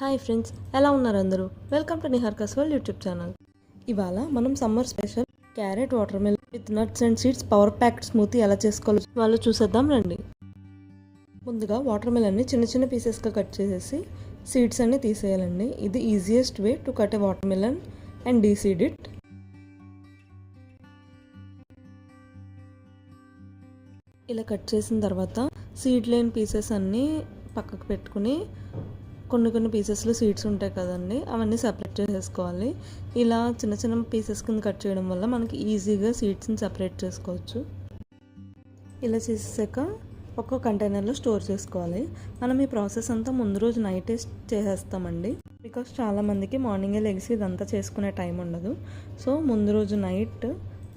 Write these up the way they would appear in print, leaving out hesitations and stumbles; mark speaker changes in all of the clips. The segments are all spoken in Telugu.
Speaker 1: హాయ్ ఫ్రెండ్స్, ఎలా ఉన్నారు అందరూ? Welcome to Niharika's world YouTube channel. ఇవాళ మనం summer special carrot watermelon with nuts and seeds power packed smoothie ఎలా చేసుకోవాలో వాళ్ళు చూసేద్దాం రండి. ముందుగా వాటర్ మిలన్ని చిన్న చిన్న పీసెస్గా కట్ చేసేసి సీడ్స్ అన్ని తీసేయాలండి. ఇది easiest way to cut a watermelon and deseed it. ఇలా కట్ చేసిన తర్వాత సీడ్ లేని పీసెస్ అన్నీ పక్కకు పెట్టుకుని కొన్ని పీసెస్లో సీడ్స్ ఉంటాయి కదండి, అవన్నీ సపరేట్ చేసేసుకోవాలి. ఇలా చిన్న చిన్న పీసెస్ కింద కట్ చేయడం వల్ల మనకి ఈజీగా సీడ్స్ని సపరేట్ చేసుకోవచ్చు. ఇలా చేసాక ఒక కంటైనర్లో స్టోర్ చేసుకోవాలి. మనం ఈ ప్రాసెస్ అంతా ముందు రోజు నైటే చేసేస్తామండి, బికాస్ చాలామందికి మార్నింగే లెగిసి ఇదంతా చేసుకునే టైం ఉండదు. సో ముందు రోజు నైట్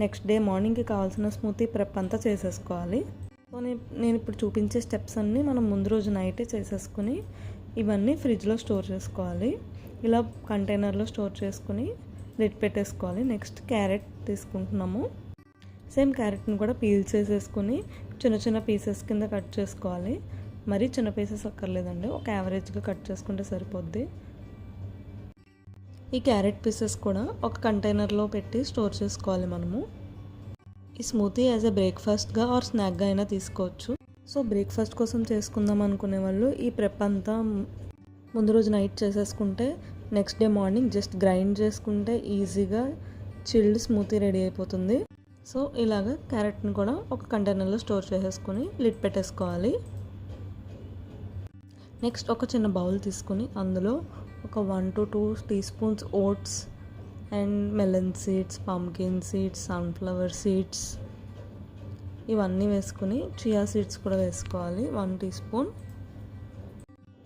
Speaker 1: నెక్స్ట్ డే మార్నింగ్కి కావాల్సిన స్మూతీ ప్రెప్ అంతా చేసేసుకోవాలి. సో నేను ఇప్పుడు చూపించే స్టెప్స్ అన్నీ మనం ముందు రోజు నైటే చేసేసుకుని ఇవన్నీ ఫ్రిడ్జ్లో స్టోర్ చేసుకోవాలి. ఇలా కంటైనర్లో స్టోర్ చేసుకుని లిడ్ పెట్టేసుకోవాలి. నెక్స్ట్ క్యారెట్ తీసుకుంటున్నాము. సేమ్ క్యారెట్ని కూడా పీల్ చేసేసుకుని చిన్న చిన్న పీసెస్ కింద కట్ చేసుకోవాలి. మరీ చిన్న పీసెస్ అక్కర్లేదండి, ఒక యావరేజ్గా కట్ చేసుకుంటే సరిపోద్ది. ఈ క్యారెట్ పీసెస్ కూడా ఒక కంటైనర్లో పెట్టి స్టోర్ చేసుకోవాలి. మనము ఈ స్మూతీ యాజ్ ఎ బ్రేక్ఫాస్ట్గా ఆర్ స్నాక్గా అయినా తీసుకోవచ్చు. సో బ్రేక్ఫాస్ట్ కోసం చేసుకుందాం అనుకునే వాళ్ళు ఈ ప్రెప్ అంతా ముందు రోజు నైట్ చేసేసుకుంటే next day morning just grind చేసుకుంటే ఈజీగా చిల్డ్ స్మూతీ రెడీ అయిపోతుంది. సో ఇలాగ క్యారెట్ని కూడా ఒక కంటైనర్లో స్టోర్ చేసేసుకొని లిడ్ పెట్టేసుకోవాలి. నెక్స్ట్ ఒక చిన్న బౌల్ తీసుకొని అందులో ఒక 1 to 2 teaspoons oats and melon seeds, pumpkin seeds, sunflower seeds ఇవన్నీ వేసుకుని చియా సీడ్స్ కూడా వేసుకోవాలి 1 teaspoon.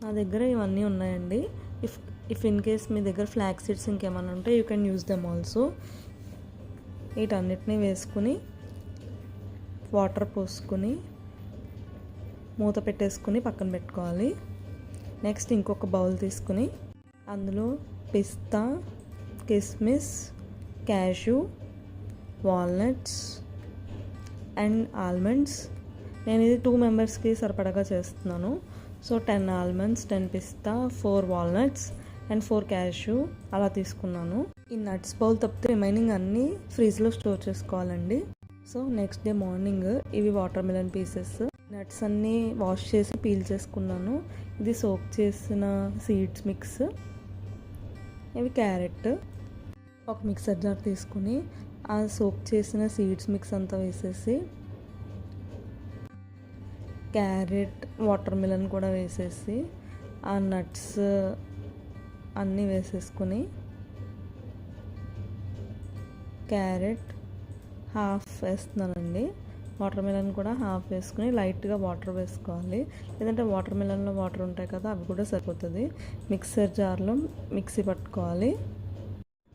Speaker 1: నా దగ్గర ఇవన్నీ ఉన్నాయండి. ఇఫ్ ఇన్ కేస్ మీ దగ్గర ఫ్లాక్ సీడ్స్ ఇంకేమైనా ఉంటే you can use them also. వీటన్నిటిని వేసుకుని వాటర్ పోసుకుని మూత పెట్టేసుకుని పక్కన పెట్టుకోవాలి. నెక్స్ట్ ఇంకొక బౌల్ తీసుకుని అందులో పిస్తా, కిస్మిస్, క్యాషూ, వాల్నట్స్ అండ్ ఆల్మండ్స్. నేను ఇది 2 మెంబర్స్కి సరిపడగా చేస్తున్నాను. So 10 almonds, 10 pista, 4 walnuts and 4 cashew అలా తీసుకున్నాను. ఈ నట్స్ బౌల్ తప్పితే రిమైనింగ్ అన్నీ ఫ్రీజ్లో స్టోర్ చేసుకోవాలండి. సో నెక్స్ట్ డే మార్నింగ్ ఇవి వాటర్ మిలన్ పీసెస్, నట్స్ అన్నీ వాష్ చేసి పీల్ చేసుకున్నాను. ఇది సోక్ చేసిన సీడ్స్ మిక్స్, ఇవి క్యారెట్. ఒక మిక్సర్ జార్ తీసుకుని ఆ సోక్ చేసిన సీడ్స్ మిక్స్ అంతా వేసేసి క్యారెట్, వాటర్ మిలన్ కూడా వేసేసి ఆ నట్స్ అన్నీ వేసేసుకుని క్యారెట్ హాఫ్ వేస్తున్నానండి, వాటర్ మిలన్ కూడా హాఫ్ వేసుకుని లైట్గా వాటర్ వేసుకోవాలి. లేదంటే వాటర్ మిలన్లో వాటర్ ఉంటాయి కదా, అవి కూడా సరిపోతుంది. మిక్సర్ జార్లో మిక్సీ పట్టుకోవాలి.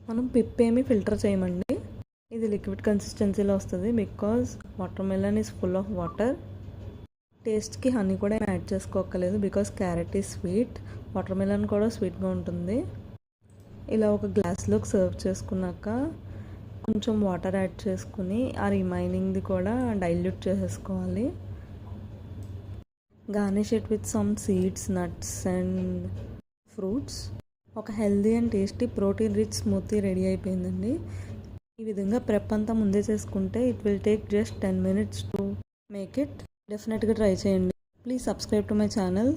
Speaker 1: మనం పిప్ ఏమి ఫిల్టర్ చేయమండి, ఇది లిక్విడ్ కన్సిస్టెన్సీలో వస్తుంది because watermelon is full of water. టేస్ట్కి హనీ కూడా యాడ్ చేసుకోక్కర్లేదు because carrot is sweet, watermelon కూడా స్వీట్గా ఉంటుంది. ఇలా ఒక గ్లాస్లోకి సర్వ్ చేసుకున్నాక కొంచెం వాటర్ యాడ్ చేసుకుని ఆ రిమైనింగ్ది కూడా డైల్యూట్ చేసేసుకోవాలి. Garnish it with some seeds, nuts and fruits. ఒక healthy and tasty protein rich smoothie ready అయిపోయిందండి. ఈ విధంగా ప్రెప్ అంతా ముందే చేసుకుంటే it will take just 10 minutes to make it. డెఫినెట్గా ట్రై చేయండి. Please subscribe to my channel.